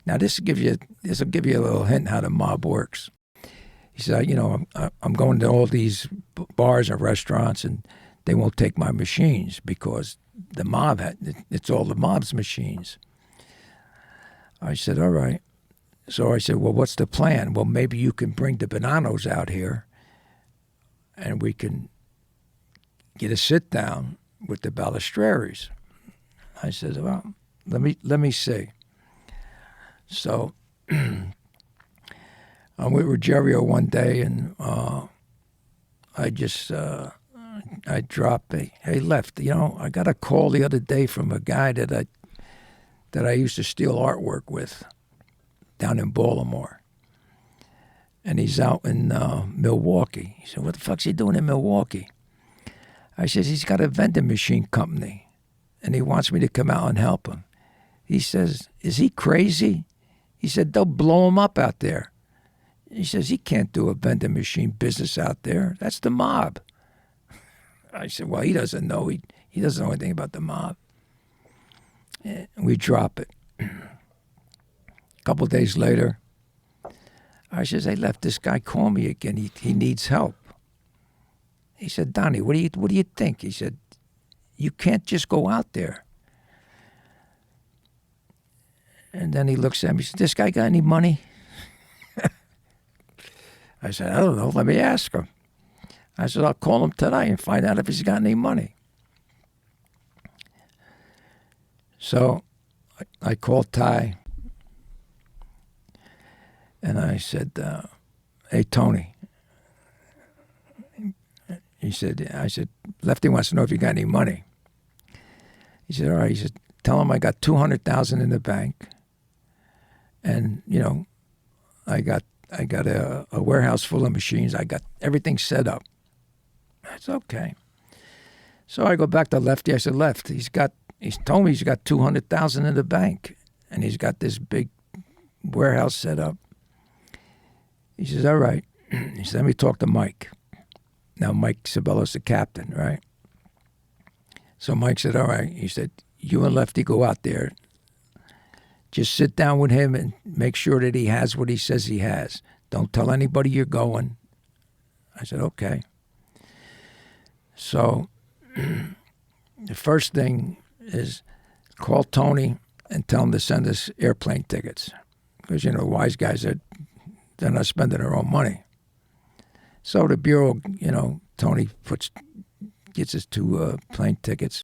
Now this will give you a little hint how the mob works. He said, I'm going to all these bars and restaurants, and they won't take my machines because it's all the mob's machines. I said, all right. So I said, well, what's the plan? Well, maybe you can bring the Bonanos out here, and we can get a sit down with the Balistraries. I said, well, let me see. So I'm with Ruggiero one day, and I dropped hey, Left. I got a call the other day from a guy that I used to steal artwork with down in Baltimore. And he's out in Milwaukee. He said, what the fuck's he doing in Milwaukee? I said, he's got a vending machine company, and he wants me to come out and help him. He says, is he crazy? He said, they'll blow him up out there. He says, he can't do a vending machine business out there. That's the mob. I said, well, he doesn't know. He doesn't know anything about the mob. And we drop it. A couple of days later, I says, hey, Left, this guy called me again. He needs help. He said, Donnie, what do you think? He said, you can't just go out there. And then he looks at me. He said, this guy got any money? I said, I don't know. Let me ask him. I said, I'll call him tonight and find out if he's got any money. So I called Ty, and I said, hey, Tony. I said, Lefty wants to know if you got any money. He said, all right. He said, tell him I got $200,000 in the bank, and I got a warehouse full of machines. I got everything set up. That's okay. So I go back to Lefty. I said, Left, he's told me he's got $200,000 in the bank, and he's got this big warehouse set up. He says, all right. He said, let me talk to Mike. Now, Mike Sabello's the captain, right? So Mike said, all right. He said, you and Lefty go out there. Just sit down with him and make sure that he has what he says he has. Don't tell anybody you're going. I said, okay. So the first thing is call Tony and tell him to send us airplane tickets. Because, wise guys, they're not spending their own money. So the Bureau, Tony gets us 2 plane tickets.